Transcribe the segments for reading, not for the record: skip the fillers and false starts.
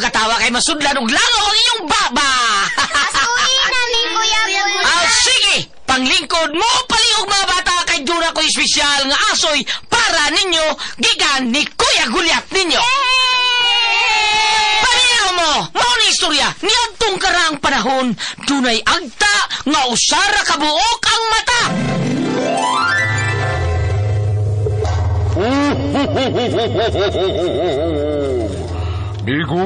katawa kay masudlan og langaw ang iyong baba. Asuhin na ni Kuya Gulya. Sige, panglingkod mo paliog mga bata kay dura ko espesyal nga asoy para ninyo gikan ni Kuya Gulyat ninyo. Paniyo mo, mao ni istorya niadtong karaang panahon dunay agta nga usara kabuok ang mata. Migo,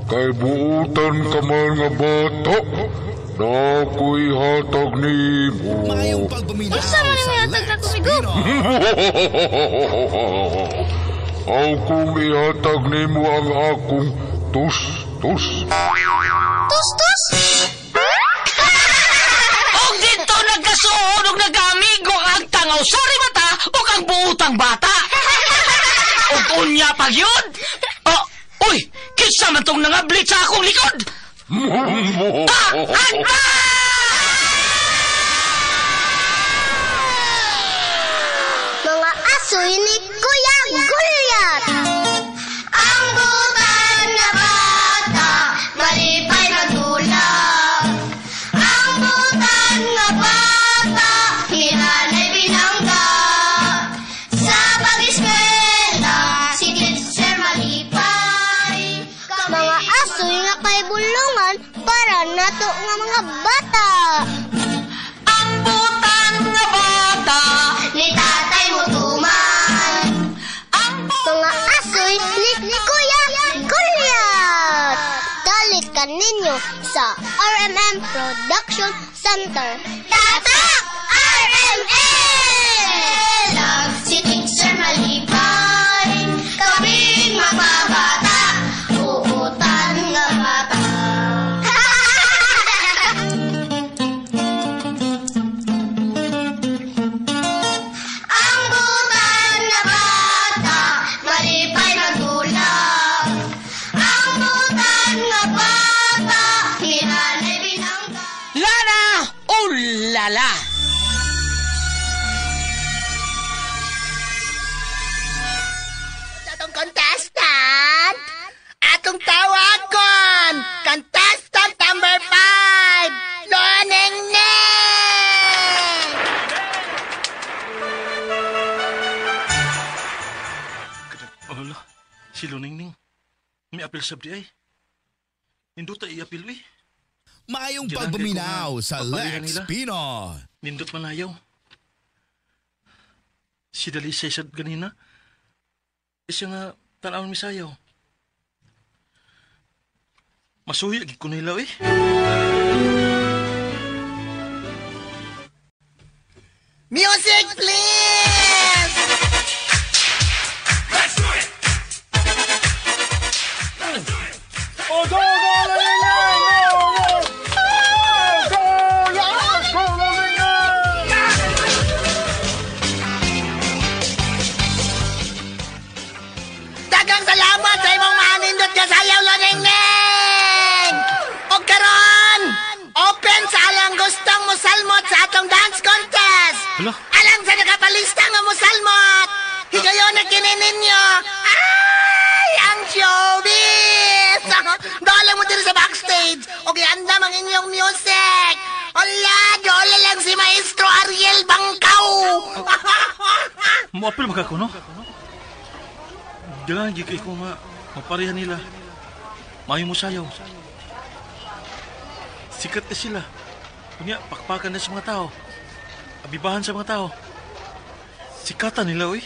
kay buutan ka man nga bata, na ako'y hatag ni mo. Mayong pagpaminaw Isa man yung yatag na kumigo. Akong ihatag ni mo ang akong tus-tus. Tus-tus? Og dito nagkasuod og nagamigo ang tangaw sari mata o kang buutang bata. Og unya pag yun. Uy, kinsa man tong nangablit sa akong likod. Anta! Mga asoy ni Kuya Gulyat. Ang butan na bata, malipay na dulang. Ang butan na bata, hinanay binangga. Sa pag-eskwela, si teacher malipay. Mga asoy nga kay bulungan para nato nga mga bata. Ang butan nga bata. Ni tatay mo tuman. Mga asoy ni Kuya Gulyat. Dalikan ninyo sa RMM Production Center. Tatak! RMM! Si Teacher Malipay, kaming magbabata, uutan nga bata. Ang butan na bata, malipay na dulang. Ang butan na bata, hinanay binangga. Lana! Ulala! Atong contestant, atong tawagon, contestant number 5, Loneng Neng! Ala, si Luningning. May apil sabdi ay. Nindot ay iapil eh. Mayong Diyan, pagpaminaw kay sa kung mapalihan Lex nila. Pinoy. Nindot man ayaw. Si Dali Cesar ganina. Isya nga tanawon mi sayaw. Masuhi agi ko nila eh. Music, please! Daghang salamat sa imong manindot ka sayaw, Loneng Neng! O karon, open sa alang gustong musalmot sa atong dance contest! Hala? Alang sa nakapalista nga musalmot! Higayon na kinin ninyo! Ay, ang showbiz! Dala mo dito sa backstage o giandam ang inyong music! Hala, dole lang si Maestro Ariel Bangkaw! Mo apil magako no? Diyan gi kay ko maparehan nila. Mayo mo sayaw. Sikat na sila. Kunya pakpakan na sa mga tao. Abibahan sa mga tao. Sikatan nila oy.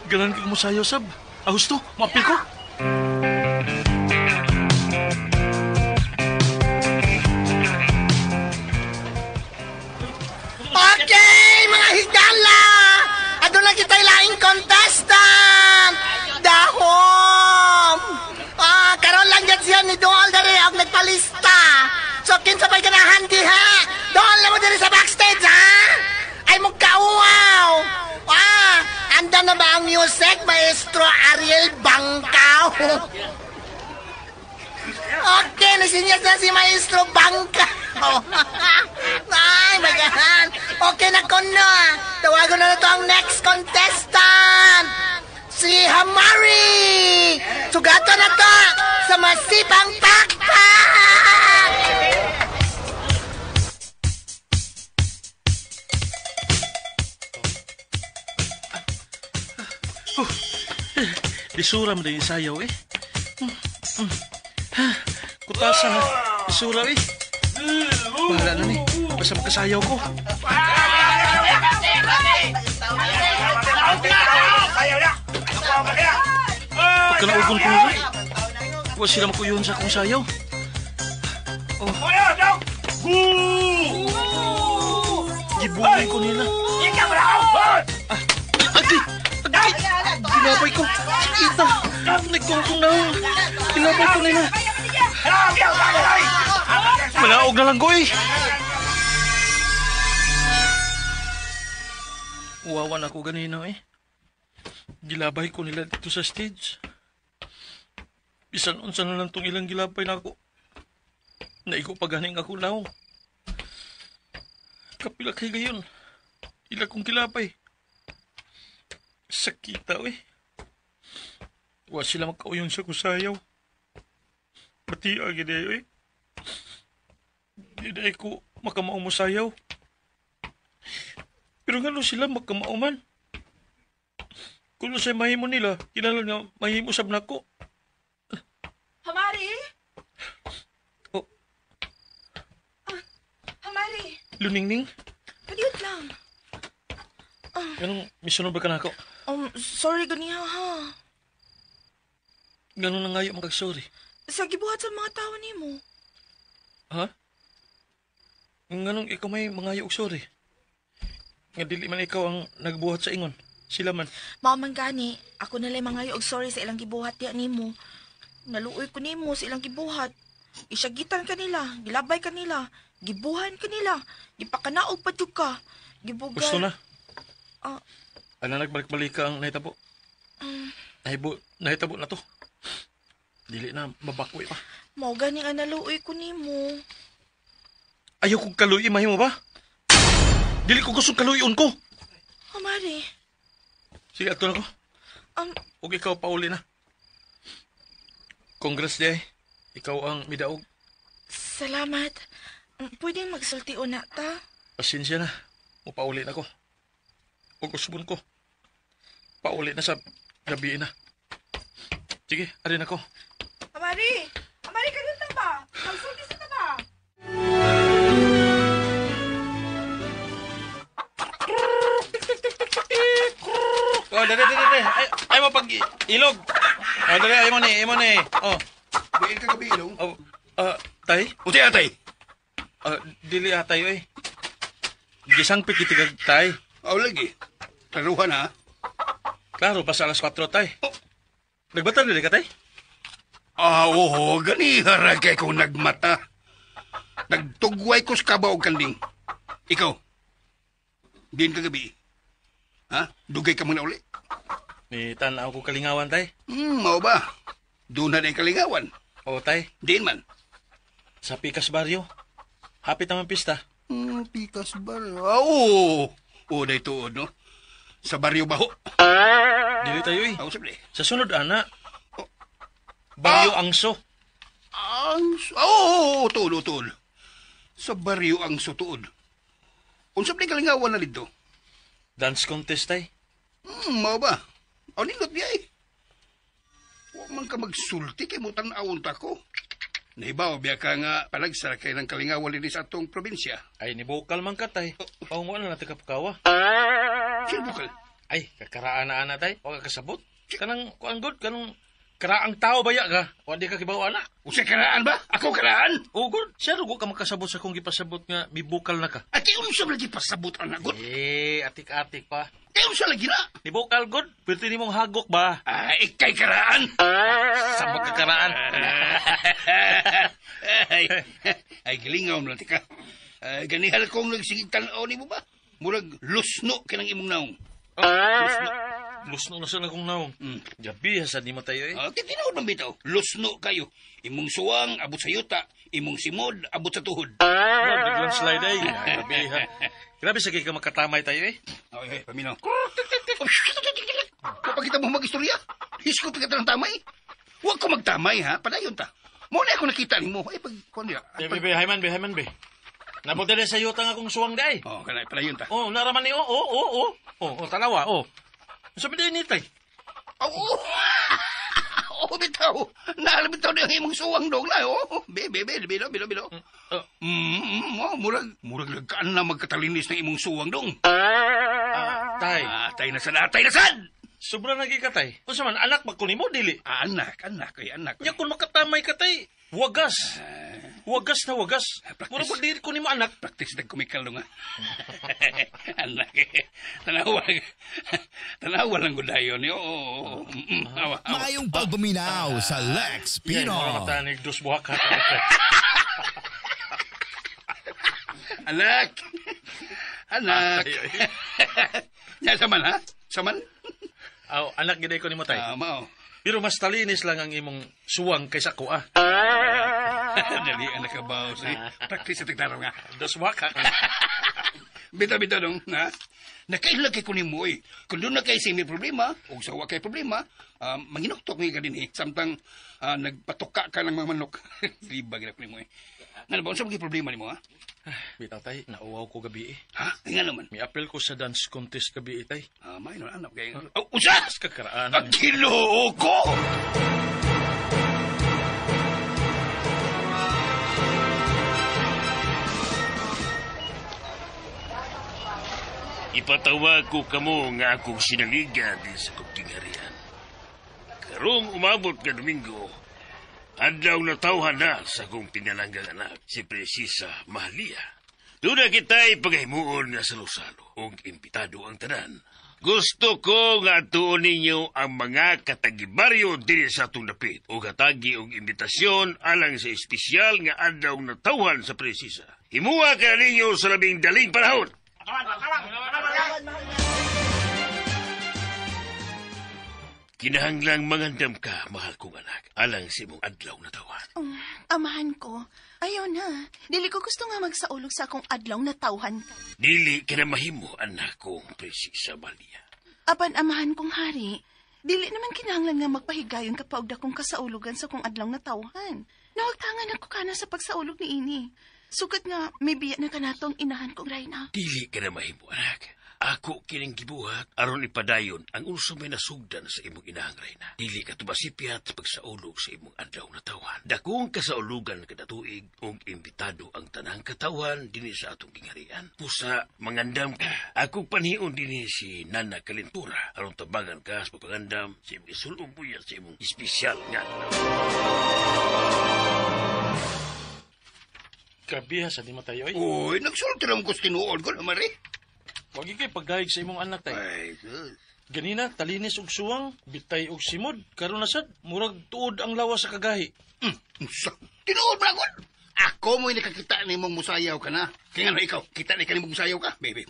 Ganan kay mo sayaw sab. Gusto, maapil ko. Okay, mga higala! Adun lang kita'y laing contestant! Dahom! Karon lang dyan siya ni Dool dari ang nagpalista. So, kinsabay ka na handi, ha? Dool na mo dari sa backstage, ha? Ay, magkauwaw! Anda na ba ang music, Maestro Ariel Bangkaw? Okay, nasinyas na si Maestro Bangkaw. Ay, magahan. Okay na ko na. Tawagan na to ang next contestant. Si Hamari. Sugatan na to. pang pakpak! Isura mo din isayaw eh. Kutasa, isura eh. Bahala na ni. Basta magkasayaw ko. Pagkanaukon ko nila. Huwag sila makuyuhan sa akong sayaw. Oh. Gibuhay ko nila. Agay! Ginapay ko. Kita. Nagkungkong na ako. Ginapay ko nila. Malaog na lang ko eh. Uwawan ako ganina eh. Gilabay ko nila dito sa stage. Bisan unsa na lang tong ilang gilabay na ako. Naigo pa ganing ako lao. Kapila kay gayon. Ila kong gilabay. Sakita eh. Wa sila magkauyon sa kusayaw. Pati agad eh. Di ko makamao mo sayaw. Pero nga sila magkamauman. Kung sa mahimo nila, kinala nga mahimo sab nako. Hamari? Oh. Hamari, Luningning, padiot lang. ganong misunod ba ka na ako? Sorry ganiha ha. Ganon na ngayon magag-sorry. Sa gibuhat sa mga tao nimo. Ha? Ganong ikaw may mga og sorry. Nga dili man ikaw ang nagbuhat sa ingon. Sila man. Mao man gani, ako nalay mga og sorry sa ilang gibuhat diya nimo. Naluoy ko nimo sa ilang gibuhat. Isyagitan kanila, gilabay kanila, gibuhan kanila, gipakanaog pa jud ka. Gibugal. Gusto na. Ah. Ano nagbalik-balik ka ang nahitabo? Nahitabo na to. Dili na mabakwi pa. Mao gani nga naluoy ko nimo. Ayaw kong kaluy, mahimo ba? Dili ko gusto kaluyon ko. Hamari, Sige, ato na ko. Huwag ikaw pauli na. Congrats day. Ikaw ang midaog. salamat. Pwedeng magsulti una ta? Pasensya na. Mupauli na ko. Huwag usbon ko. Pauli na sa gabi na. Sige, arin ako. Hamari! Hamari, ganun na ba? Magsulti sa ba? Oh, dali. Ay mo pag ilog. Oh, dali, ay mo ni. Oh. Diin ka gabi, ilong. Oh, tay? Uti atay. Dili atay, oy. Gisangpit kitigag tay. Aw lagi. Taruhan ha. Klaro, pa sa alas 4 tay. Nagbata dili ka tay? Oo, ganihara kay ko nagmata. Nagtugway ko sa kabaw kanding. Ikaw, diin ka gabi. Ha? Dugay ka muna uli. Ni tanaw ko kalingawan tay. Mao ba? Doon na kalingawan. O tay, Diin man. sa Pikas Barrio. Hapit naman pista. Pikas baryo. Oo. Oo, na ito, no? Sa baryo baho. Dili tayo eh. Ako sabi. Sa sunod ana. Barrio Angso. Oo, tuol. Sa baryo ang sutuod. Unsap ni kalingawan na dito. Dance contest tay. Mao ba? O nindot niya eh. Huwag man ka magsulti kay mutan awon ta ko. Nahibaw biya ka nga palagsara kay ng kalingawan din sa atong probinsya. Ay, ni bukal man ka tay. Paunguan na natin kapakawa. Sino bukal? Ay, kakaraan na ana tay. O kakasabot. Kanang kuan good, kanang karaang tao baya ka. O di ka kibaw ana. Usa karaan ba? Ako karaan? O good, siya rugo ka makasabot sa kong gipasabot nga may bukal na ka. At unsa lagi pasabot ang nagot? Atik-atik pa. Unsa lagi na? Ni bukal good, pwede ni mong hagok ba? Ikay karaan. Sabot ka karaan. ay gilingaw na tika. Ganihal kong nagsigig tanaw ni mo ba? Murag lusno kinang imong naong. Lusno na sa nagong naong. Gabi, hasan di mo tayo eh. Titinaw ng bitaw. Lusno kayo. Imong suwang, abot sa yuta. Imong simod, abot sa tuhod. Biglang slide ay. Gabi ha. Grabe sa ka makatamay tayo eh. Okay, paminaw. Kapag kita mo mag-istorya, hiskot ka ng tamay. Huwag ko magtamay ha, padayon ta. Muna ako nakita ni mo. Ay, pag... Be, hayman, be. Napunta din sa yutang akong suwang day. Oh, kanay pala yun ta. Oh, naraman ni, tanawa, Sabi din nitay. Bitaw. Naalam bitaw na yung imong suwang dong na. Bilo. Murag nagkaan na magkatalinis ng imong suwang dong. Tay. Tay na sad. Sobra nagikatay. Kung saman, anak magkuni mo, dili. Anak. Nya kung makatamay katay, wagas. Wagas na wagas. Mura ba diri ko ni mo anak? Practice na kumikal dong, ha? Anak, tanawa lang gudayon. Maayong pagbuminaw sa Lex Pino. Yan, matanig dos buhak ka. Anak. Nya, saman, ha? Saman? Anak giday ko ni mo tay. Mao. Pero mas talinis lang ang imong suwang kaysa ko, Dali, anak ka ba? Practice at tigtaraw nga. Dos buhak ka. Bita dong, ha? Nakailagay ko ni mo, eh. Kung doon na kayo may problema, o sawa kayo problema, manginuktok mo ka din, eh. Samtang nagpatuka ka ng mga manok. Libag na ko ni mo, eh. Nga ba, saan maging problema ni mo, ha? Bitaw tay, nauwaw ko gabi, eh. Ha? Nga naman. May apel ko sa dance contest gabi, tay. May anak kayo. Usas! Kakaraan. Ang kiloo ko! Ipatawag ko kamo nga akong sinaligan din sa kutingharian. Karong umabot ka Domingo, adlaw na tawhan na sa akong pinalanggang anak, si Prinsesa Mahalia. Doon na kita'y paghimuon nga salo-salo, og impitado ang tanan. Gusto ko nga tuon ninyo ang mga katagibaryo din sa atong dapit, o katagi og imbitasyon alang sa espesyal nga adlaw na tawhan sa Prinsesa. Himuha ka ninyo sa labing daling panahon. Kinahanglang mangandam ka, mahal kong anak, alang sa imong adlaw na tawan. Amahan ko, ayaw na. Dili ko gusto nga magsaulog sa akong adlaw na tawhan ka. Dili ka na mahimo, anak kong Prinsesa Malia. Apan amahan kong hari, dili naman kinahanglan nga magpahigayon ka paog dakong kasaulugan sa akong adlaw na tawhan. Nawagtangan ako kana sa pagsaulog ni ini. Sukat nga, may biya na kanatong inahan kong Reyna. Dili ka na mahimo, anak. Ako kining gibuhat aron ipadayon ang unsa may nasugdan sa imong inahang Reyna. Dili ka tubasipyat pagsaulog sa imong adlaw na tawhan. Dakong kasaulugan kada tuig ug imbitado ang tanang katawan dinhi sa atong kingharian. Pusa mangandam ka. Ako panhion dinhi si Nana Kalentura aron tabangan ka sa pagandam sa imong isulong buya sa imong espesyal nga adlaw. Kabiha sa di matayo, eh. Uy, nagsulti lang ko tinuod ko naman, eh. Huwag ikay pagdahig sa imong anak, tay. Ay, good. Ganina, talinis og suwang, bitay og simod, karon na sad, murag tuod ang lawas sa kagahi. Tinuod mo ako. Ako mo'y nakakita ni mong musayaw ka na. Kaya nga ikaw, kita ni ka ni mong musayaw ka. Bebe,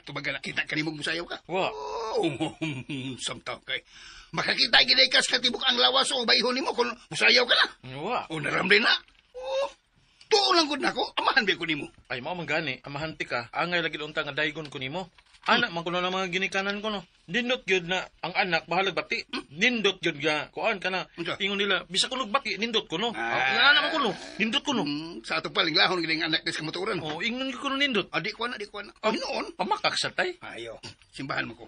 tumaga na, kita ka ni mong musayaw ka. Wa. Samtaw kay. Makakita ginay ka sa tibok ang lawas o bayhon ni mo kung musayaw ka na. Wa. O naramday na. Tuo lang ko na ako, amahan ba ko ni mo? Ay, mao man gani, amahanti ka, angay lagi unta nga daygon ko nimo. Anak man kuno na mga ginikanan ko no. Nindot gyud na ang anak bahalag bati. Nindot gyud nga kuan kana. Ingon nila, bisa ko bati, nindot ko no. Nga naman ko no. Nindot ko no. Sa ato paling lahon gining anak des kamaturan. Oh, ingon ko no nindot. Di ko na. Hinoon, pamakak sa tay. Ayo, simbahan mo ko.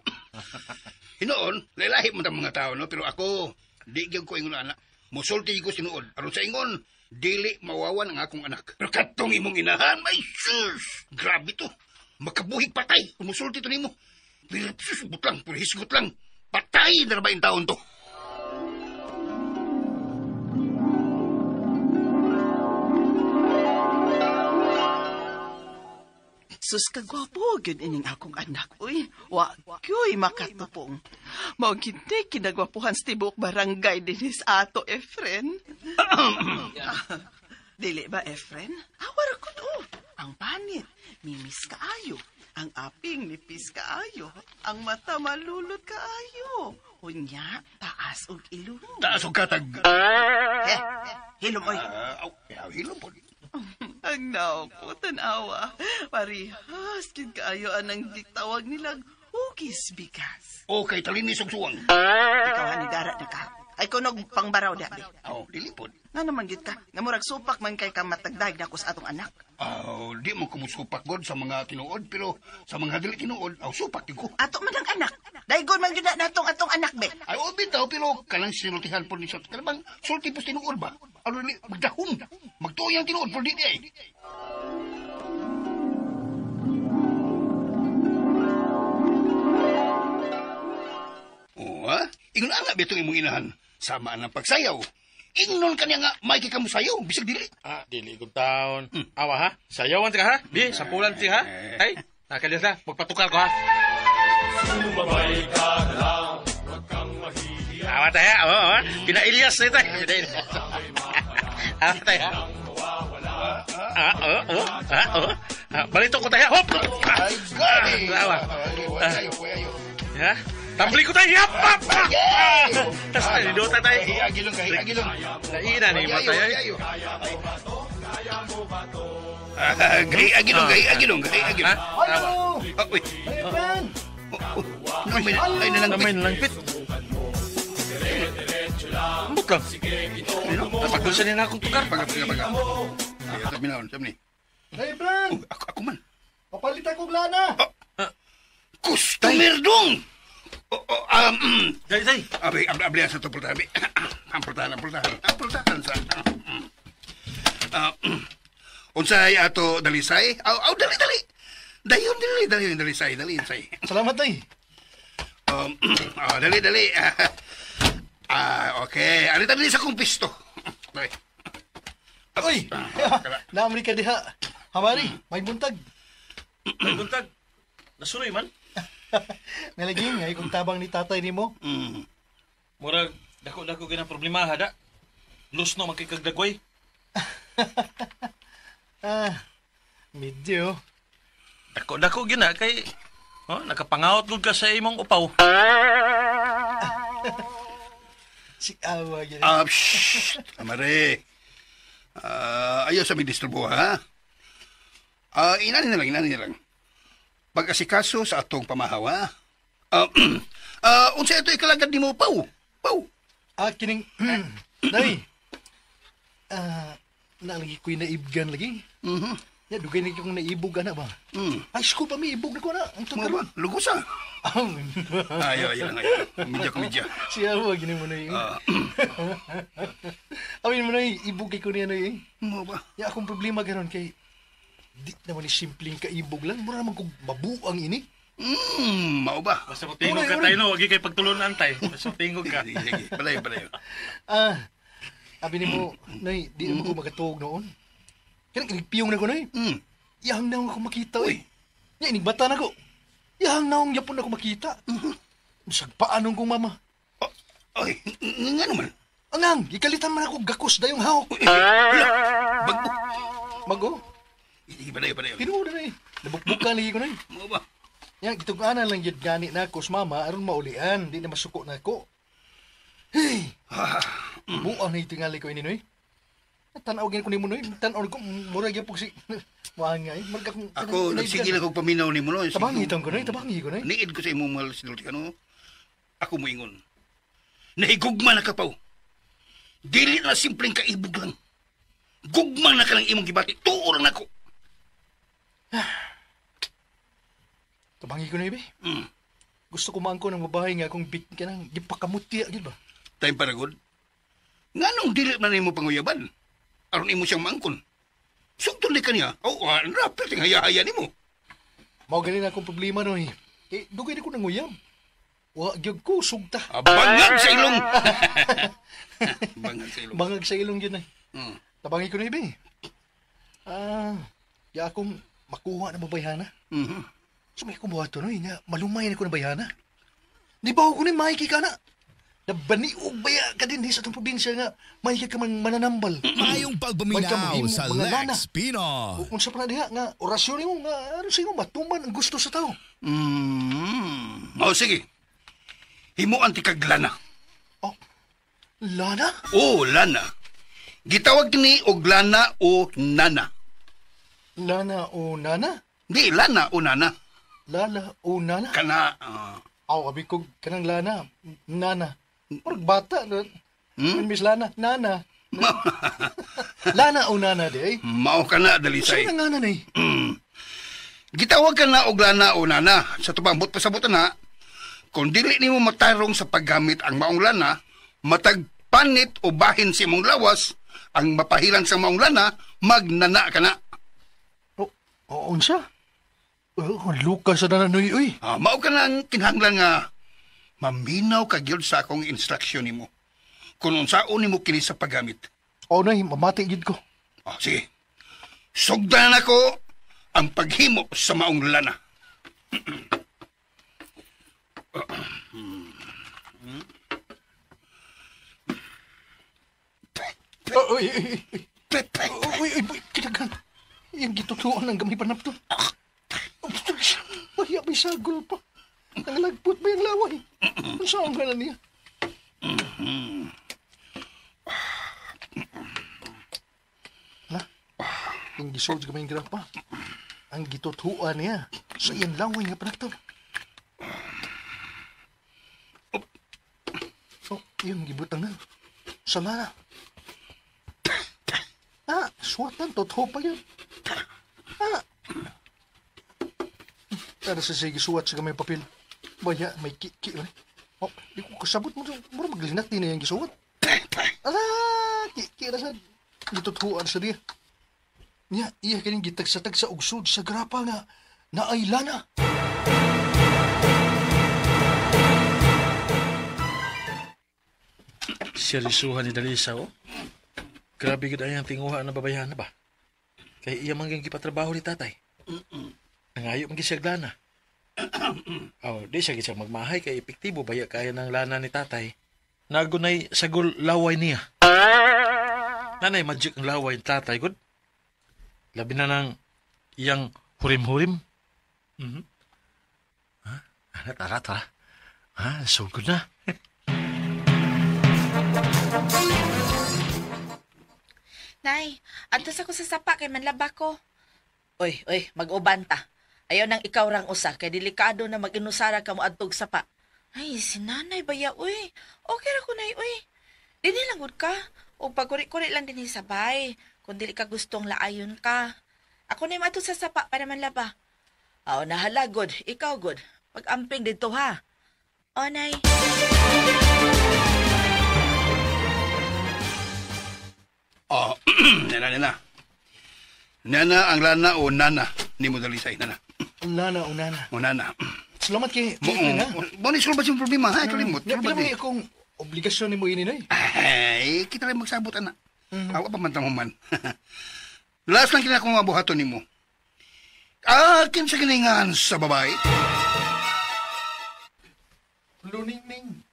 Hinoon, lalahi man ta mga tao no, pero ako di gyud ko ingon anak. Musulti ko sinuod. Aron sa ingon, dili mawawan ang akong anak. Pero katong imong inahan, may sus! Grabe to. Makabuhig patay. Umusulti to nimo. Pero susubot lang, pero hisgot lang. Patay na ba yung taon to? Sus kagwapo, yun ining akong anak. Uy, wakyo'y makatupong. Maugintay kinagwapuhan sa tibok barangay dinis ato, Efren. Dili ba, Efren? Awar ko do. Ang panit, mimis kaayo. Ang aping nipis kaayo. Ang mata malulot kaayo. Unya, taas og ilong. Taas og katag. Hilom, oy. Hilom po. Ang naupo, tanawa. Parihas, kin kaayo anang gitawag nilang hugis bigas. Okay, talinis og suwang. Ikaw hanidara na ka. Ay kunog pangbaraw da. Oh, dilipod. Nga naman gid ka. Nga murag supak man kay ka matagdag na ko sa atong anak. Oh, di mo kumusupak god sa mga tinuod, pero sa mga dili tinuod, supak ko. Ato man ang anak. Daygon man gyud na atong anak be. Ay, bitaw, pero kanang sinultihan po ni Sot. Kanang sulti po tinuod ba? Ano ni, magdahom. Magtuyang tinuod po di ay. Oh, ha? Ingon anak bitong imong inahan. Sama ang pagsayaw. Ingnon kanya nga, may kikamu sayaw, bisag dili. Dili kong taon. Awa ha? Sayawan ka ha? Di, sampulan siya ha? Ay, nakalis na. Magpatukar ko ha? Sumabay ka na lang, wag kang mahihiya. Awa tayo ha? Pina-Ilyas na tayo. Awa tayo ha? Balito ko tayo. Hop! Ay, gani! Awa. Ha? Tambli ko tayo! Yap! Tapos nalidota tayo. Agilong. Naina ni mo tayo. Agilong. Ano? Wait. Friend! Ay, nalangpit. Ambot lang. Napagdusan niya na akong tukar. Paga. Sabi ni. Hey, friend! Ako man. Papalitan ko lana! Customer dong! Day. Abli sa ito, pultabi. Ang pultahan sa... Unsay ato dalisay? Dali. Dayon, dalisay. Salamat, ay. Dali. Okay. Alita dali sa kong pisto. Uy! Naamri ka diha. Hamari, may buntag. May buntag. Nasuroy man. Nalaging nga, kung tabang ni tatay ni mo. Murag, dako ganang problema hada. Lus no makikagdagway. Medyo. Dako gina kay nakapangaot gud ka sa imong upaw. Si Awa gina. Amare. Ayaw sa disturbo ha. Inanin na lang. Pag-asikaso sa atong pamahawa. Unsa ito ikalagad ni mo, Pau? Kining... Nay. Nalagi ko'y naibgan lagi. Ya, dugay na kong naibog, ana ba? Ay, school pa may ibog na ko na. Mga ba? Lugusa. Ayaw. Kumidya. Siya mo, gini mo na yun. Awin mo na yun, ibog kay ko niya na yun. Mga ba? Ya, akong problema ganon kay... Di naman ni simpleng kaibog lang. Mura naman kong mabuang ini. Mao ba? Basta mo tingog ka tayo, no? Huwag kay pagtulunan tayo. Basta mo tingog ka. Sige. Balayo. Sabi ni mo, Nay, di naman ko magatog noon. Kaya kinigpiyong na ko, Nay. Yahang na ako makita, eh. Yan, inigbata na ko. Yahang na akong yapon na ako makita. Sagpaan kong mama. Ay, nga naman. Angang, ikalitan man ako gakos dayong hawak. Mago? Balayo. Pinuda na eh. Nabukbukan lagi ko na eh. Mao ba? Yan, gituganan lang yun gani na ako sa mama, aron maulian, di na masuko na ako. Hey! Buang na itingali ko ini, Noy. Tanaw ko ni mo, Noy. Tanaw ko, murag yan po si... Mahanga eh. Ako, nagsigil ako paminaw ni mo, Noy. Tabangi ko, Noy. Niid ko sa imong mahal sinulti, ano? Ako mo ingon. Nahigugma na ka, Pau. Dili na simpleng kaibog lang. Gugma na ka lang imong gibati. Tuo lang ako. Tabangi ko na ibe. Gusto ko maangko ng mabahay nga kung bit ka nang gipakamuti agad ba? Time para good. Nga nung dili na nimo panguyaban. Aron imo siyang maangkon. Sugtol ka niya. Rapper ting haya-haya nimo. Mao ganin akong problema no eh. Dugay na ko nanguyab. Wa gyud ko sugta. Bangag sa ilong. Bangag sa ilong yun ay. Tabangi ko na ibe. Ya akong makuha na mabayhana. So may kumuha to, no? Malumay na ko na bayana. Di ba ako na mahiki ka na? Nabaniog baya ka din sa itong probinsya nga mahiki ka man mananambal. Mayong pagbaminaw sa Lex Pino. Kung sa panadiha nga, orasyon mo nga, ano sa'yo, matuman ang gusto sa tao. Sige. Himo antikaglana. Lana? Lana. Gitawag ni og lana o nana. Lana o nana? Di, lana o nana. Lala o nana? Kana, Abi ko kanang lana, nana. Parang bata, Miss Lana, Nana. Lana o Nana, di ay? Mao ka na, Dalisay. Saan nga nanay? Gitawag ka na og Lana o Nana. Sa tubambot pasabutan na, kung dili nimo matarong sa paggamit ang maong lana, matag panit o bahin si mong lawas, ang mapahilan sa maong lana, magnana ka na. Oo siya. Luka sa nananoy, uy. Mao ka na ang kinahanglan nga maminaw ka gyud sa akong instruksyon nimo. Kung unsaon nimo kini sa paggamit. Oo, nay, mamati gid ko. Sige. Sugdan ako ang paghimo sa maong lana. Uy, kinagan. Yung gitutuan ng gamay panap to. Maya, may sagol pa. Nangalagpot ba yung laway? Saan ka na niya? Hala, yung gisod ka may grapa. Ang gitutuan niya. Sa iyang laway nga panap to. Yung gibutangan. Sa lana. Suwatan, totoo pa yun. Para sa sige suwat sa gamay papel. Baya, may ki ba? Di ko kasabot mo. Mura maglinat din na yung gisuwat. Ki na sa gitutuan sa diya. Iya kaning gitagsatag sa ugsod sa grapa nga naay lana. Seryosuhan ni Dalisa, oh. Grabe gud ay ang tinguha na babayahan na ba? Kay iya manggang gipatrabaho ni tatay. Nangayo man gisag lana. Di siya gisag magmahay kay epektibo baya kaya ng lana ni tatay. Nagunay sagol laway niya. Nanay magic ang laway ni tatay gud. Labi na ng iyang hurim-hurim. Tara. So good na. Nay, adtos ako sa sapa kay manlaba ko. Oy, mag-uban ta. Ayaw nang ikaw rang usa kay delikado na mag-inusara ka mo adtog sapa. Ay, si nanay baya, uy. Okay ra ko nay, uy. Dili lang gud ka. O pagkuri-kuri lang din sabay. Kung dili ka gustong laayon ka. Ako na mato sa sapa para manlaba. Nahala good. Ikaw good. Pag-amping dito ha. O, nay. Nana ang lana o nana ni mo Dalisay, nana. Nana o nana. O nana. Salamat kay na. Mo ni sulbad yung problema, ha? Kalimot. Pero may akong obligasyon ni mo ini, nay. Ay, kita rin magsabot, ana. Awa pa man man. Last lang kinakong mabuhaton ni mo. Kinsa kiningan sa babae? Luningning.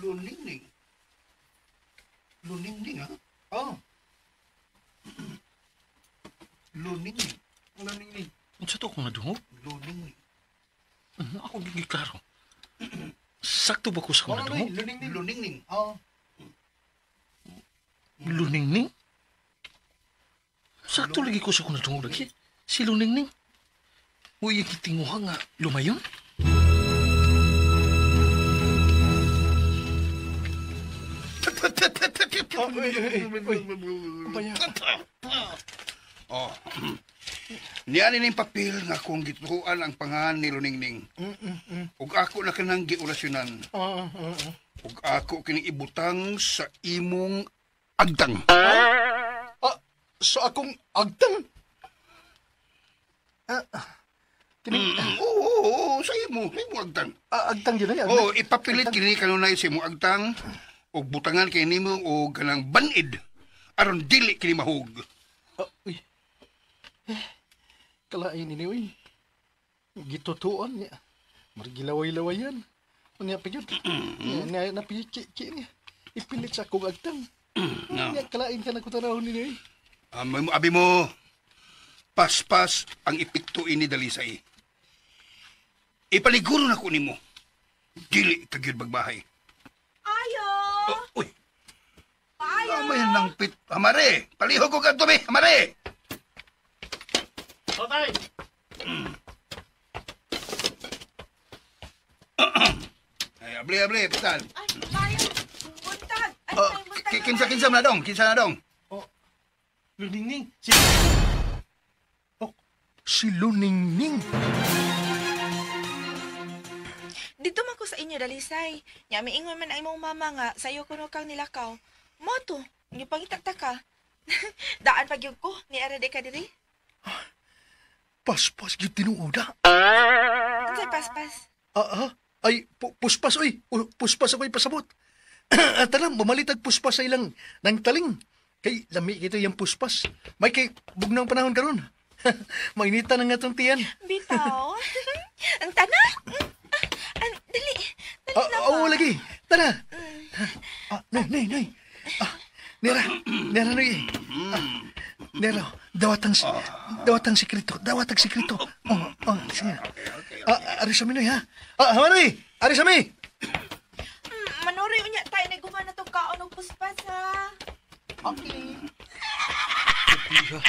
Luningning, ha? Luningning. Unsa to kung nadungog? Luningning. Ako gigi klaro. Sakto ba ko sa kung nadungog? Luningning. Luningning? Sakto lagi ko sa kung nadungog lagi. Si Luningning. Uy, ikitinguha nga lumayon. Niyan yung papel nga kung gituruan ang pangalan ni Luningning. Ug ako na kanang giorasyonan. Ug ako kining ibutang sa imong agtang. Sa akong agtang? Oo, sa imong agtang. Agtang yun ay? Ipapilit kini kanunay sa imong agtang ug butangan kay nimo og kanang banid aron dili kini mahug. Kalain ini, uy. Gitutuan niya. Margilaway-lawayan. Unya pa yun. Napiki niya. Ipilit sa akong agtang. Kalain ka na kutanahon niya, uy. Abi mo, paspas ang epekto ini Dalisay. Ipaliguro na ko nimo. Dili kagyud magbahay. Ayo! Uy! May nang pit. Amare! Palihog ko kanto, be! Amare! Tatay! Ay, abli, pitan. Ay, Mayo! Punta! Kinsa na dong? Kinsa na dong? Luningning, Si Luningning. Dito man ko sa inyo, Dalisay. Nya, miingon man ang imong mama nga, sayo kuno kang nilakaw. Mo to, yung pangitagta ka. Daan pagyog ko, ni Arade ka diri. Paspas gyud tinuoda. Unsay paspas? Ay, puspas oy. Puspas ako'y pasabot. Tanang, mamalitag puspas sa ilang nang taling. Kay lami kita yung puspas. May kay bugnang panahon karon. Mainita na nga tong tiyan. Bitaw. Ang tana. Dali. Dali na ba? Oo, lagi. Tara. Nay. Nera, Noy. Nera, dawatang sikreto. Sige. Ari sa Noy, ha? Noy, ari sa mi. Manuri unya tayo na gumana tong kaon og puspas, ha? Okay. Kuya,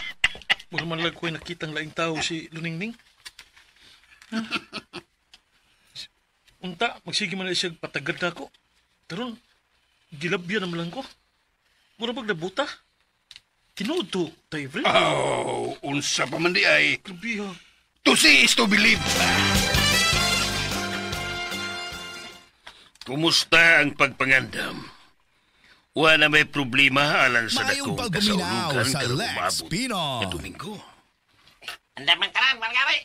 mura man lang ko'y nakitang laing tao si Luningning. Unta, magsige man na siya patagad na ako. Karon, gilabyan naman lang ko. Mura bag nabuta. Tinuod to, Tyrell. Unsa pa man di ay. Grabe ha. To see is to believe. Kumusta ang pagpangandam? Wala may problema alang sa Mayong dakong pagpaminaw kasaulugan sa karong Lex umabot Pinoy. na Domingo. Andaman ka lang, Margari.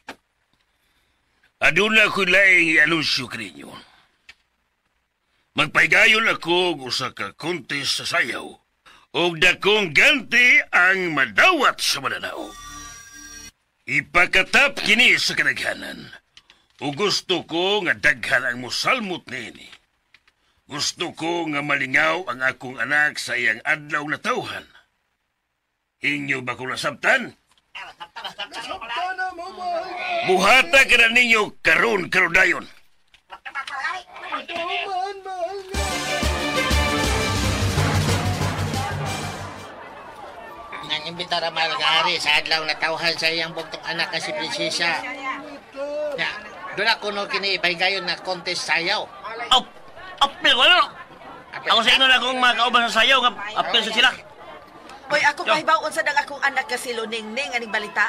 Aduna ko laing i-anunsyo ka ninyo. Magpaigayon ako og usa ka contest sa sayaw og dakong ganti ang madawat sa mananaw. Ipakatap kini sa kadaghanan. O gusto ko nga daghan ang musalmot niini. Gusto ko nga malingaw ang akong anak sa iyang adlaw na tawhan. Inyo ba kung nasabtan? Buhata ka na ninyo karon dayon. Nangimbita ra Margari sa adlaw na tawhan sa iyang bugtong anak na si Prinsesa. Ya, doon ako no kini ipahigayon na contest sayaw. Apil ko, ano? Ako sa inyo na akong mga kauban sa sayaw, apil sa sila. Oy, ako pahibaon sa dang akong anak ka si Luningning aning balita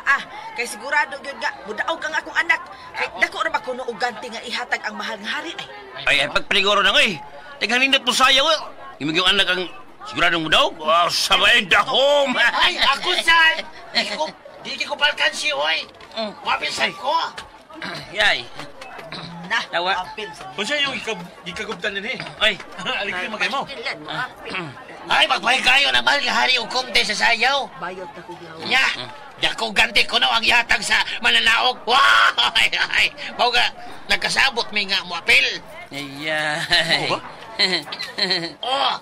kay sigurado gyud nga mudaog kang akong anak. Kay dako ra ba kuno og ganti nga ihatag ang mahal nga hari ay. Ay, pagpaligoro na ko eh. Tegang nindot mo sayaw eh. Imig yung anak ang siguradong mudaw. Wow, sabay dahom. Ay, ako saan? Di ko palkan si Oy. Wapisan ko. Yay. Na, tawa. Kung siya yung ikagubtan din eh. Ay, aligay magay mo. Ay, magpahigayon na mahal nga hari o contest sa sayaw. Bayot na ko gihaw. Nya, dako ganti ko no ang ihatag sa mananaog. Wow! Ay, mao nga nagkasabot mi nga mo apil. Yay. Oh.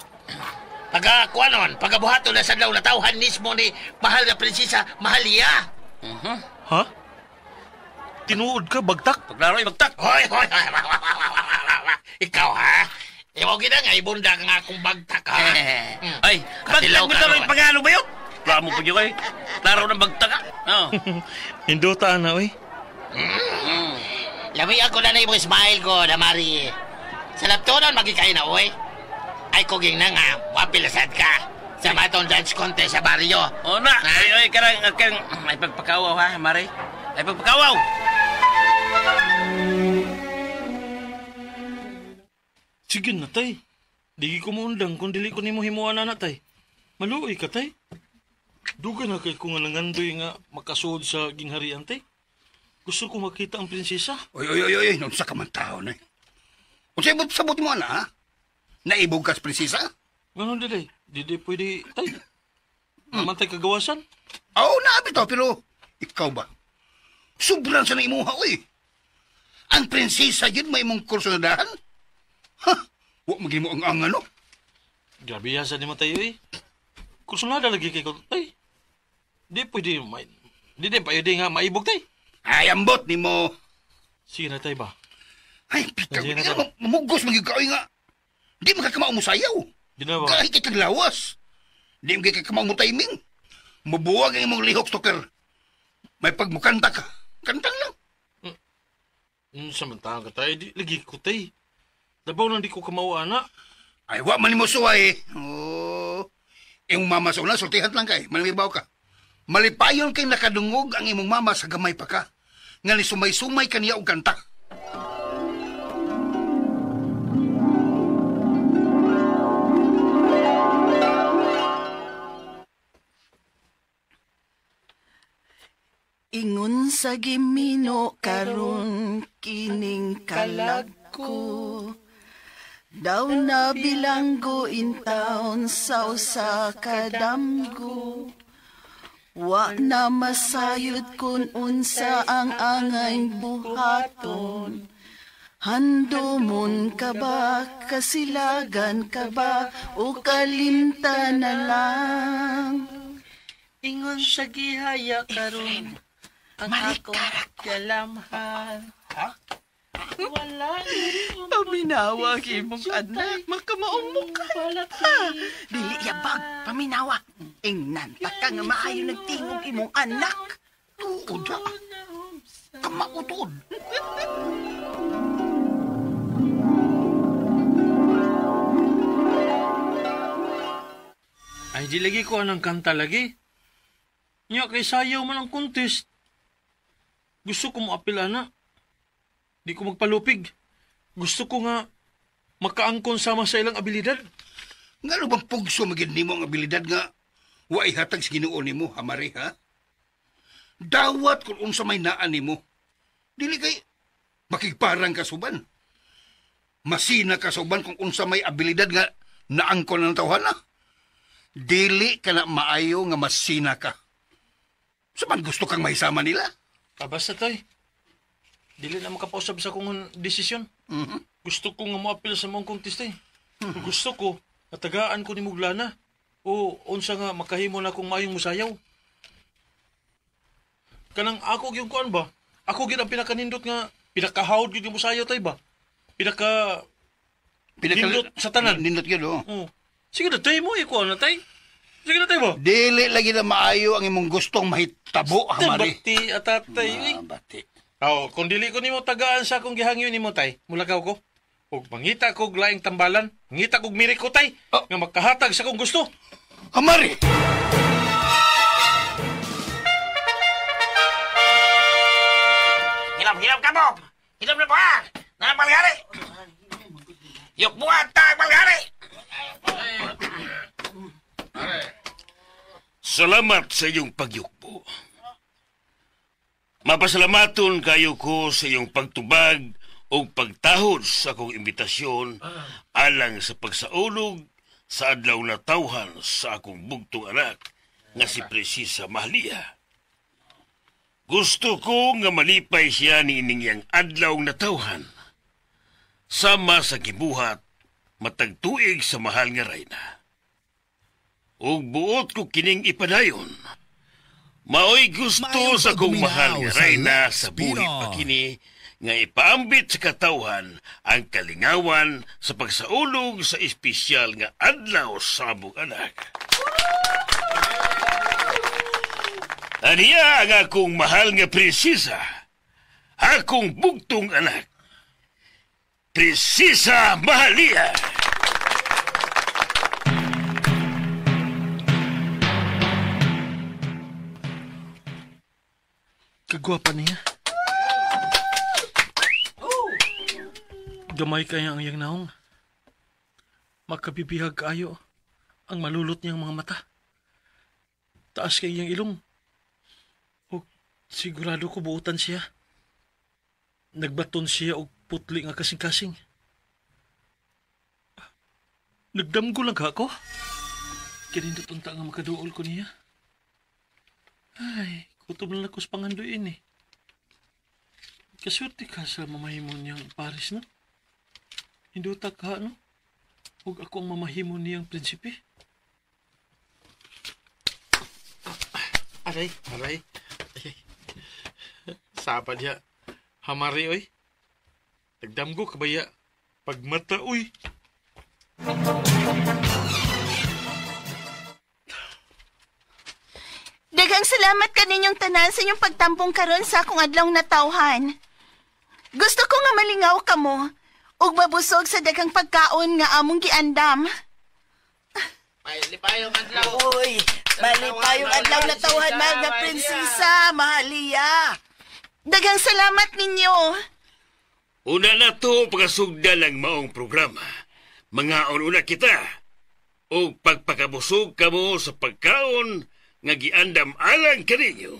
Pagakuanon, pagabuhaton na sa daw na tawhan mismo ni mahal na prinsesa Mahalia. Ha? Tinuod ka, bagtak? Paglaro ay bagtak. Hoy. Ikaw ha? Iwaw gina nga, ibunda ka nga akong bagtak ha. Ay, bagtak mo tayo pagano ba yun? Plamo po nyo kayo. Klaro ng bagtak ha. Hindota na, oy. Lami ako na na yung smile ko, Damari. Sa laptonan, magikain na, oy. Ay, kuging na nga, wapilasad ka. Sa matong dance contest sa baryo. O na, ay, karang, ay pagpakawaw ha, Mari. Ay pagpakawaw. Sige na, tay. Digi ko maundang kung dili ko ni mo himuan na, tay. Maluoy ka, tay. Duga na kay kung nangandoy nga makasuod sa gingharian, tay. Gusto ko makita ang prinsesa. Oy, nunsa ka man tao na. Kung sabot mo na, ha? Naibog ka sa prinsesa? Ganon dili. Dili pwede, tay. Namantay kagawasan. Oo, naabi to, pero ikaw ba? Sobrang sa naimuha, oy. Ang prinsesa yun may mong kurso na dahan? Ha? Huwag maging mo ang ano? Grabe yasa ni Matayo eh. Kursunada lagi kay ko. Ay, di pwede, di pwede nga maibog tay. Ay, ambot ni mo. Sige na tay ba? Ay, pitaw, mamugos magigawin nga. Di magkakamao mo sayaw. Di na ba? Kahit ikaglawas. Di magkakamao mo timing. Mabuwag ang imong lihok, stoker. May pagmukanta ka. Kantang lang. Samantang ka tay, di lagi ko tay. Dabaw lang di ko kamawa na. Ay, wa man mo suway. Oh, Imong mama sa una, sultihan lang kay, manamibaw ka. Malipayon kay nakadungog ang imong mama sa gamay pa ka. Nga ni sumay-sumay kaniya og kanta. Ingon sa Gimino karon kining kalag ko. Daw na bilanggo in town sa usa ka damgo. Wa na masayod kun unsa ang angay buhaton. Handomon ka ba, kasilagan ka ba, o kalimta na lang? Ingon sa gihaya karon ang akong kalamhan. Wala Paminawa imong anak, makamaong mo ka. Dili yabag, paminawa. Ingnan pa ka nga maayo nagtingog imong anak. Tuod na. Kamautod. Ay, di lagi ko anang kanta lagi. Nya kay sayaw man ang contest. Gusto ko mo apila na. Di ko magpalupig. Gusto ko nga makaangkon sama sa ilang abilidad. Nga bang pugso magin nimo ang abilidad nga wa ihatag sa Ginoo nimo, Amari, ha? Dawat kung unsa may naan nimo. Dili kay makigparang kasuban. Masina kasuban kung unsa may abilidad nga naangkon ng tawhana. Dili ka na maayo nga masina ka. Saman gusto kang mahisama nila? Basta tay. Dili na makapausab sa kong desisyon. Gusto ko nga moapil sa mong contest eh. Gusto ko, natagaan ko ni Muglana. O unsa nga makahimo na akong maayong musayaw. Kanang ako yung kuan ba? Ako gid ang pinakanindot nga pinakahawd gyud yung musayaw tay ba? Nindot sa tanan. Nindot gyud oh. Sige na tay mo ikuan na tay. Sige na tay ba? Dili lagi na maayo ang imong gustong mahitabo, Amari. Bati atatay. Bati. Kung dili ko nimo tagaan sa akong gihangyo nimo tay, mulakaw ko. Ug mangita ko laing tambalan, mangita kog mirik ko tay, nga makahatag sa akong gusto. Amari! Hilap ka, Bob! Hilap na ba? Napalgari! Yok buhat ta, palgari! Salamat sa iyong pagyukbo. Mapasalamaton kayo ko sa iyong pagtubag o pagtahod sa akong imbitasyon alang sa pagsaulog sa adlaw na tawhan sa akong bugtong anak nga si Presisa Mahalia. Gusto ko nga malipay siya ni iningyang adlaw na tawhan sama sa gibuhat matagtuig sa mahal nga rayna. Ug buot ko kining ipadayon. Maoy gusto sa kong mahal nga rayna sa buhi pa kini nga ipaambit sa katawhan ang kalingawan sa pagsaulog sa espesyal nga adlaw sa among anak. Aniya ang akong mahal nga prinsesa, akong bugtong anak, Presisa Mahalia. Kagwapa niya. Gamay kaya ang iyang naong. Makabibihag kayo ang malulot niyang mga mata. Taas kay iyang ilong. O sigurado ko buutan siya. Nagbaton siya og putli nga kasing-kasing. Nagdamgo lang ka ako. Kinindot unta nga makaduol ko niya. Ay, kutob na lakos panganduin eh. Kaswerte ka sa mamahimon niyang Paris, no? Hinduta ka, no? Huwag ako ang mamahimon niyang prinsipe. Aray. Sapa diya. Hamari, oy. Nagdamgo ka ba ya? Pagmata, oy. Daghang salamat kaninyong tanan sa inyong pagtampong karon sa akong adlaw na tawhan. Gusto ko nga malingaw kamo ug mabusog sa daghang pagkaon nga among giandam. Malipayong adlaw. Uy, malipayong adlaw na tawhan, mga prinsesa, Mahalia. Daghang salamat ninyo. Una na to pagasugda lang maong programa. Mga una kita. O pagpakabusog kamo sa pagkaon nga giandam alang kaninyo.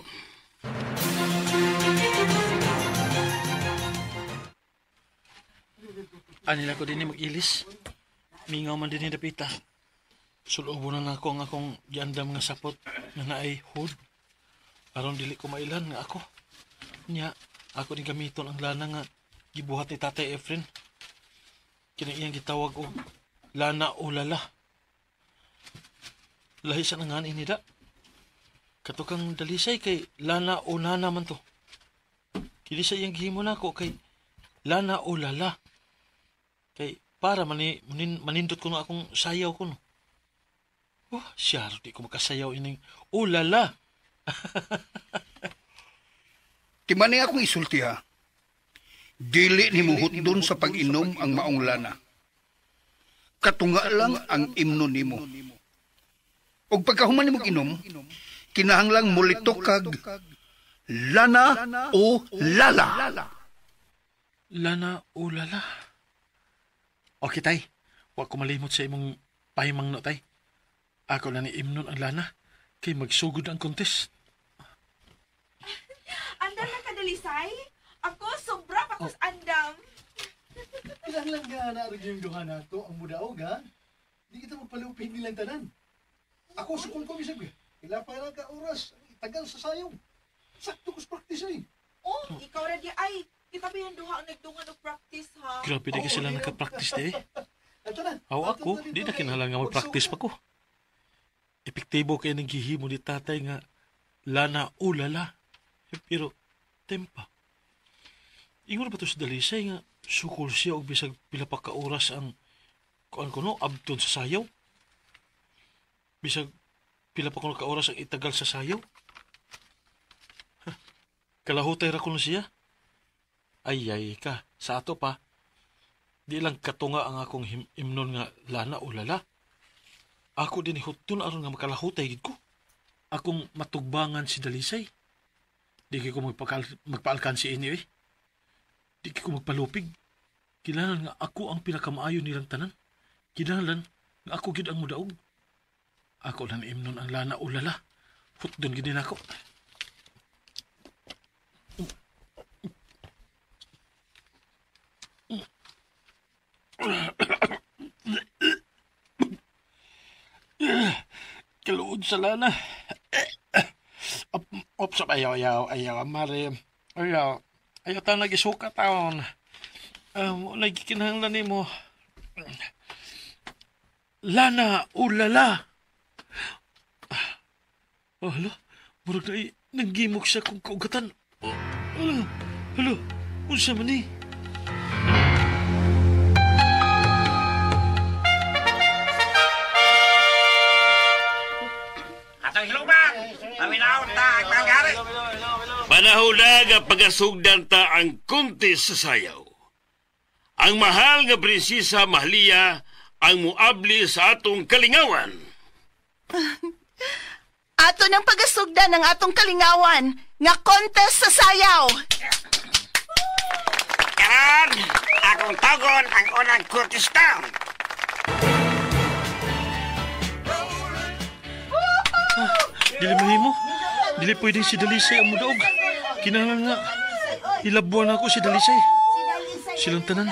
Anila ko din mag-ilis. Mingaw man din ni Dapita. Sulobo na ako ang akong giandam nga sapot na naay hood. Aron dili ko mailan nga ako. Nya, ako din gamiton ang lana nga gibuhat ni Tatay Efren. Kina iyang gitawag og lana o lala. Lahi sa nangan inida. Katukang dalisay kay lana o nana man to. Kili sa iyang gihimo na ako kay lana o lala. Kay para manindot ko na akong sayaw ko no. Oh, siya, di ko makasayaw ining ulala. Timani akong isulti ha. Dili ni muhot dun sa pag-inom ang maong lana. Katunga lang ang imno nimo. Og pagkahuman nimong inom, kinahanglang mulito kag lana o lala. Lana o lala. Okay, tay. Huwag ko malimot sa imong pahimang no, tay. Ako na ni imnon ang lana. Kay magsugod ang contest. Andam na kadalisay? Ako, sobra pa kus andam. Ilang lang nga na yung duha na to, ang mudaog ha. Di kita magpalupin nilang tanan. Ako sukol ko bisag. Ila pa lang ka oras, itagal sa sayong. Sakto kus practice ay. Oh, ikaw na di ay. Kita ba yung duha ang nagdungan og practice ha? Grabe di ka sila nagka-practice di eh. Ito na. Ako, di na kinahalang nga mag-practice pa ko. Epektibo kayo ng gihimo ni tatay nga lana o lala. Pero, tempa. Ingon ba ito sa dalisay nga sukol siya o bisag pila pa ka oras ang kuan ko no, abton sa sayaw? Bisag pila pa ko ka oras ang itagal sa sayaw? Kalahutay ra ko na siya? Ay ka, sa ato pa, di lang katunga ang akong imnon nga lana o lala. Ako din ihutun aron nga makalahutay gid ko. Akong matugbangan si Dalisay. Di ko magpaalkansi ini eh. Di ko magpalupig. Kinahanglan nga ako ang pinakamaayo nilang tanan. Kinahanglan nga ako gid ang mudaog. Ako lang imnon ang lana o lala. Hutdon gid din ako. Kaluod sa lana. Opsap, ayaw, mare. Ayaw tayo nagisuka taon. Nagkikinahanglan ni mo. Lana, ulala. Oh, halo. Murag na nanggimok siya kung kaugatan. Halo, unsa man ni? Panahon na nga pagasugdan ta ang contest sa sayaw. Ang mahal nga prinsesa Mahalia ang muabli sa atong kalingawan. Ato ng pagasugdan ng atong kalingawan nga contest sa sayaw. Karon, akong tagon ang unang kurtistan. Dili mahimo. Dili pwedeng si Dalisay ang mudaog. Kinahanglan nga ilabuan ako si Dalisay. Silang tanan.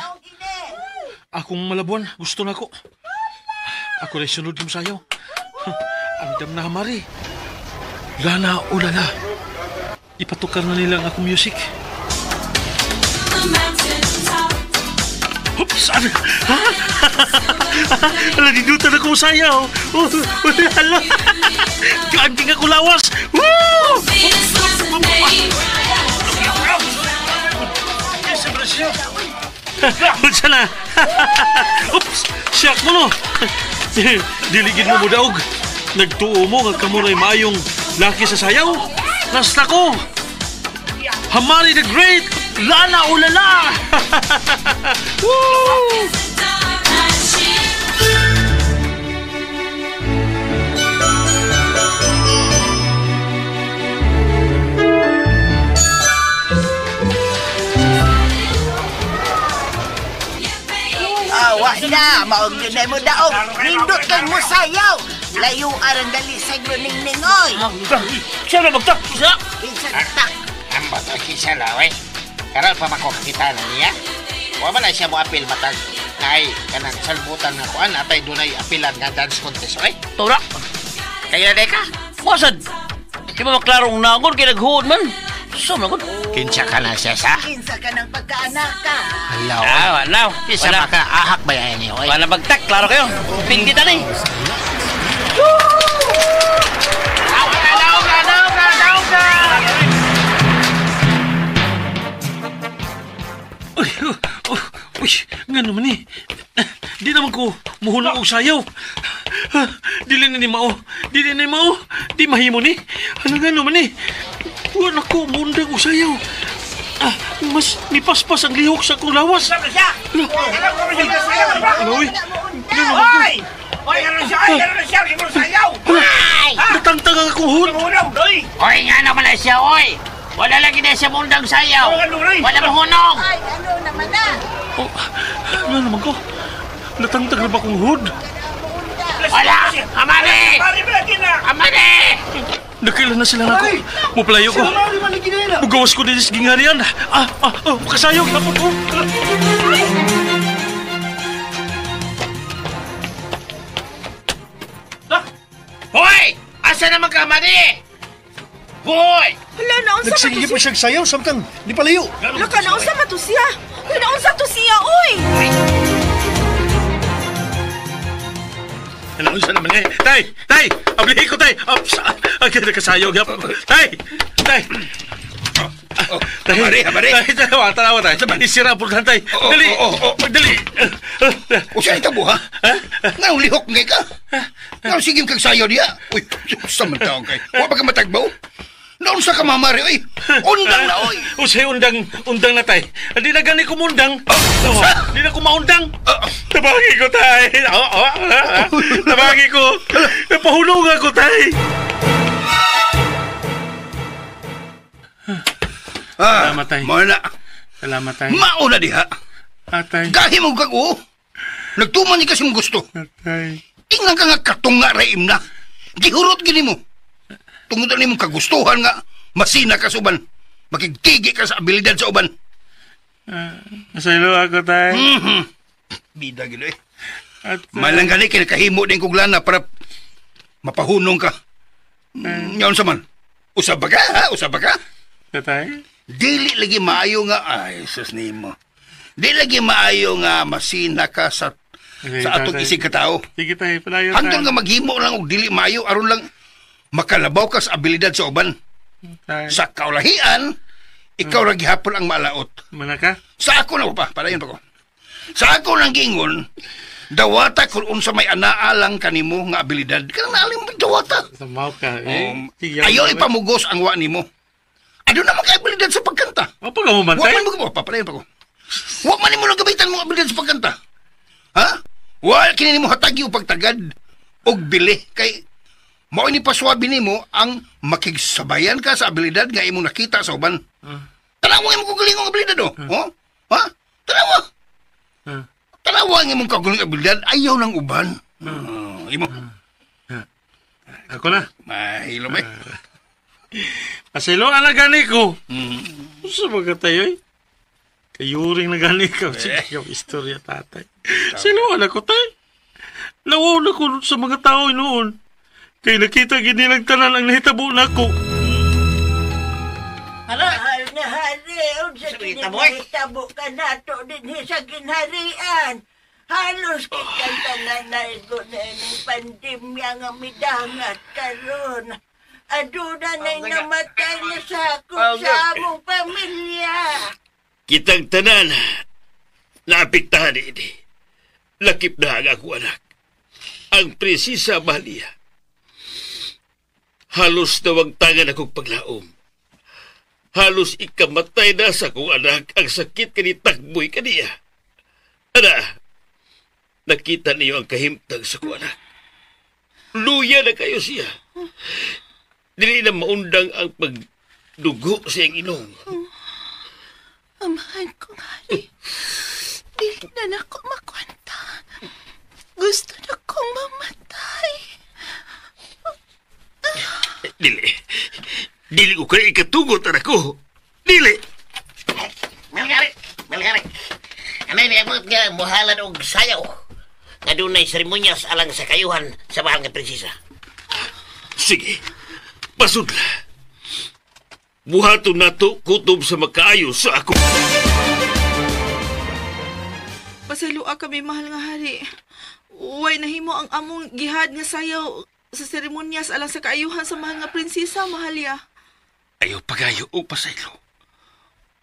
Akong malabuan, gusto na ako. Ako rin sunod yung sayaw. Ang dam na hamari. Lana o lala. Ipatukar na nila ang akong music. Oops! Ano? Ha? Hala, dinutan akong sayaw. Hala! Kaaging ako lawas. Woo! Bunsa na. Oops! Siyak mo no. Diligid mo mo daog. Nagtuo mo nga kamuray maayong laki sa sayaw. Nasta ko. Hamari the Great. Lana o lala. Woo! na, maog na mo daog. Nindot kang mo sayaw. Layo arang dali sa ning oy. Siya na magtak! Siya! Kinsa Ang bata kisa laway. Karal pa makokita na niya. Wa man na siya mo apil matag. Nay, kanang salbutan nga kuan atay dunay apilan nga dance contest, oy. Tora! Kaya na ka? Wasad! Di ba maklarong nagon kay naghuod man? Saan nagon? Kinsa ka na siya sa? Kinsa ka ng pagkaanak ka. Hello. Wala. Kinsa maka ahak ba yan niyo, oy? Wala magtak, klaro kayo. Pinggitan eh. Uy, nga naman eh. Di naman ko muhunong og sayaw. Dili na ni mao. Di mahimo ni. Ano nga naman eh. Wala ko mundang og sayaw. Mas nipaspas ang lihok sa kong lawas. Ano siya? Ano eh? Hoy! Hoy, ano siya? Imo sayaw! Hoy! Natangtang ang akong hud. Hoy, nga naman na siya, hoy! Wala lagi na siya mundang sayaw. Wala mahunong. Ay, ano naman na? Ano naman ko? Natangtang na ba akong hud? Wala! Amani! Amani! Nakailan na sila ako. Mupalayo ko. Mugawas ko din sa gingarian. Makasayog. Lapot ko. Hoy! Asa naman ka, Amani? Hoy! Hala, naunsa man Nagsige to pa siyang sayaw, samtang di palayo. Laka, naunsa man to siya. Naunsa to siya, uy! Naunsa naman eh. Tay! Ablihin ko, tay! Agad na kasayog. Tay! Habari. Tay, tanawa, tay. Isira po lang, tay. Dali! Dali! O siya itabo, ha? Nga lihok ngay ka. Nga sige kag sayo diya. Uy, samantaon kay. Wa ba ka matagbaw? Naon sa ka mamari, oy. Undang na, oy. Usay undang na, tay. Di na gani ko mundang. Di na ko maundang. Tabagi ko, tay. Tabagi ko. Pahulong ako, tay. Salamat, tay. Mana. Salamat, tay. Mauna diha. Tay. Gahi mo kag o. Nagtuman ni kasi mong gusto. Tay. Ingan ka nga katunga raim na. Gihurot gini mo. Tungod na mong kagustuhan nga masina ka sa uban. Makigtigi ka sa abilidad sa uban. Masaylo ako, tay. Bida gino eh. Malang gani kinakahimo din kong lana para mapahunong ka. Ngayon sa man. Usab ba ka, ha? Usab ba ka? Tay? Dili lagi maayo nga, ay, sus nimo. Dili lagi maayo nga masina ka sa atong isig katao. Sige, tay. Palayo, tay. Hantong nga maghimo lang og dili maayo aron lang makalabaw ka sa abilidad sa uban. Tay. Sa kaulahian, ikaw ra gihapon ang malaot. Mana ka? Sa ako na pa, padayon pa ko. Sa ako lang gingon, dawata kung unsa may anaalang kanimo nga abilidad. Kanang naalim mo dawata. Samaw ka. Ayaw ipamugos ang wa nimo. Ano naman ka abilidad sa pagkanta? O, pag mo man, tay? Wa man mo ko, papalayon pa ko. Wa man nimo lang gamitan mo abilidad sa pagkanta. Ha? Wa kini nimo hatagi o pagtagad og bili kay mao ni paswabi nimo ang makigsabayan ka sa abilidad nga imong nakita sa uban. Tanawa ang imong kagulingong abilidad o. Ha? Tanawa. Tanawa ang imong kagulingong abilidad ayaw ng uban. Imo. Ako na. Mahilo may. Asilo na gani ko. Sa mga tayo eh. Kayuring na gani ko. Sige, yung istorya tatay. Silo na ko tay. Lawaw na ko sa mga tao noon. Kaya nakita ginilang tanan ang nahitabo na ko. Mahal na hari, unsa kinahitabo ka nato din sa ginharian. Halos kitang tanan na ito na ng pandemya nga midangat karon. Aduna na'y namatay na sa akong sa among pamilya. Kitang tanan, naapektahan ini. Lakip na ang ako anak. Ang Prinsesa Amalia. Halos nawang tangan akong paglaom. Halos ikamatay na sa akong anak ang sakit kanitakboy kaniya. Ana, nakita niyo ang kahimtang sa akong anak. Luya na kayo siya. Dili na maundang ang pagdugo sa iyang inong. Amahan kong hari. Dili na ako makwanta. Gusto na kong mamatay. Dili. Dili ko kaya ikatugot, anak ko. Dili. Malgari. Anay niya mo nga muhalan og sayaw. Nga dunay seremonyas alang sa kayuhan sa mahal nga prinsesa. Sige. Pasudla. Buhaton nato kutob sa makaayo sa ako. Pasalua kami, mahal nga hari. Uway nahimo ang among gihad nga sayaw sa seremonyas alang sa kaayuhan sa mahal nga prinsesa, mahalya. Ayaw pagayo o pasaylo.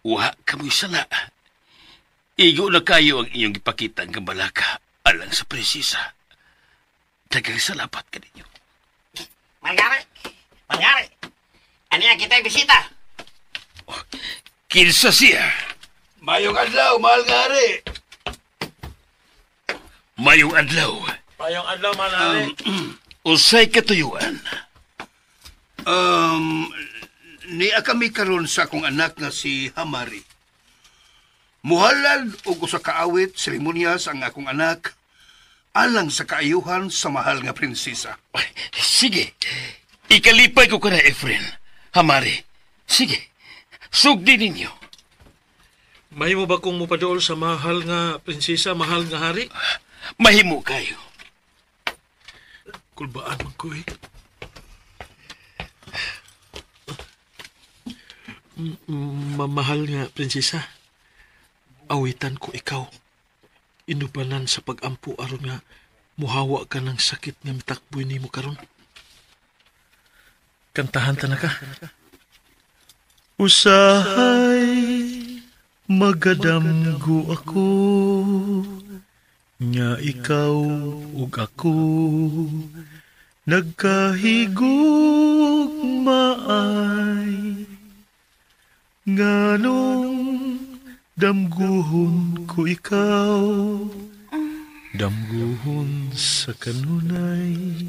Uha kamoy sala. Igo na kayo ang iyong ipakita ang gambalaka alang sa prinsesa. Dagang salapat ka ninyo. Malgari. Ano yan kita'y bisita? Kinsa siya? Mayong adlaw, mahal nga hari. Mayong adlaw. Mayong adlaw, mahal nga hari. Usay katuyuan. Niya kami karon sa akong anak na si Hamari. Muhalad og usa ka awit seremonyas ang akong anak alang sa kaayuhan sa mahal nga prinsesa. Sige. Ikalipay ko ka na, Efren. Hamari. Sige. Sugdi ninyo. Mahimo ba kung mupadool sa mahal nga prinsesa, mahal nga hari? Mahimo kayo. Kulbaan man ko eh. Mahal nga prinsesa, awitan ko ikaw. Inubanan sa pag-ampo aron nga muhawa ka ng sakit nga mitakboy nimo karon. Kantahan ta na ka. Usahay magadamgo ako, nga ikaw ug ako nagkahigug maay, nganong damguhon ko ikaw, damguhon sa kanunay,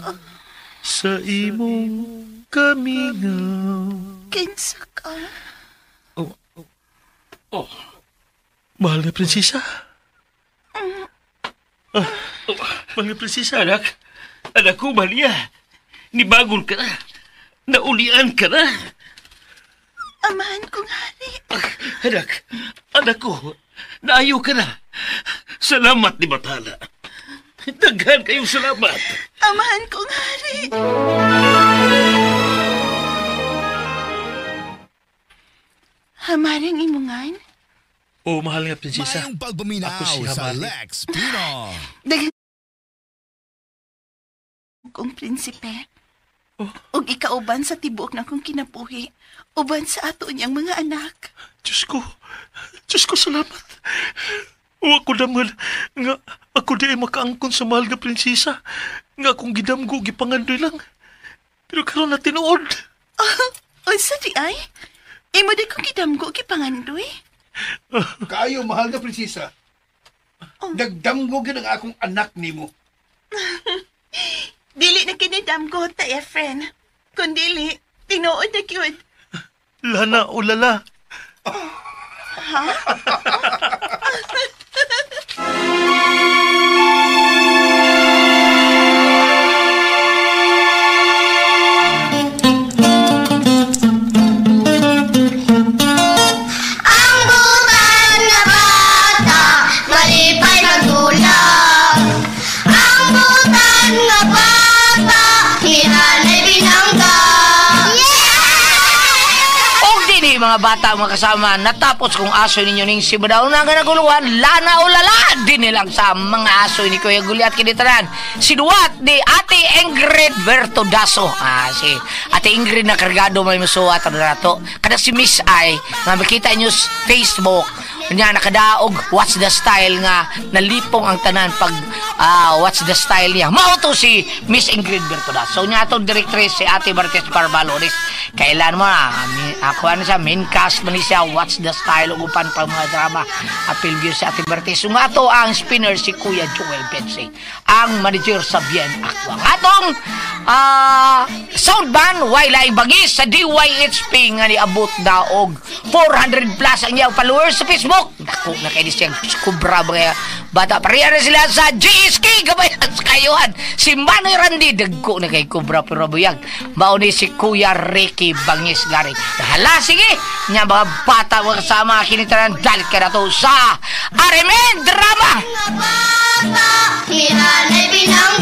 sa imong kamingaw. Kinsa ka? Mahal na prinsesa. Mahal na prinsesa. Anak ko, Malia. Nibagol ka na. Naulian ka na. Amahan kong hari. Anak ko, naayo ka na. Salamat ni Bathala. Daghan kayong salamat. Amahan kong hari. Hamaring imungan? Oo, mahal nga prinsesa. Mayong pagbuminaw Ako si sa Hamari. Lex Pino. Dagang kong prinsipe. Ug ikauban sa tibuok na kong kinabuhi. Uban sa ato niyang mga anak. Diyos ko, salamat. O ako damgal nga ako di ay makaangkon sa mahal nga prinsesa. Nga akong gidamgo, gipangandoy lang. Pero karon na tinuod. O sa di ay? Imo di kong gidamgo, gipangandoy? Kayo, mahal na prinsesa. Nagdamgo gid ang akong anak nimo. Dili na kinidamgo ta, Efren. Kung dili, tinuod na kyud. Lana o lala. Ha? Mga bata, mga kasama, natapos kong aso ninyo ning si Badaw na nga naguluhan, lana o lala, din nilang sa mga aso ni Kuya Guliat kinitanan. Sinuwat ni Ate Ingrid Bertodaso. Si Ate Ingrid na kargado may masuwat ang nato. Kada si Miss Ay, nga makita nyo sa Facebook, nga nakadaog, what's the style nga, nalipong ang tanan pag what's the style niya. Mao to si Miss Ingrid Bertodaso. Nga itong directress si Ate Martes Barbalones. Kailan mo na, ako ano siya, main cast man siya, What's the Style, ugupan pa mga drama, apil view sa Ate Bertis. Nga to ang spinner si Kuya Joel Pense, ang manager sa Bien Aqua. Nga tong soundman, Wailay Bagis sa DYHP nga niabot na og 400 plus ang iyang followers sa Facebook. Dako na kayo siyang kubra mga bata. Pareha na sila sa GSK, gabayan sa kayuhan. Si Manoy Randy, dagko na kay kubra pero buyag. Mauni si Kuya Ricky Bangis gari. Hala, sige, nga mga bata mga kasama kinitanan dalit ka na to sa RMN Drama. Mga bata, hinanay binang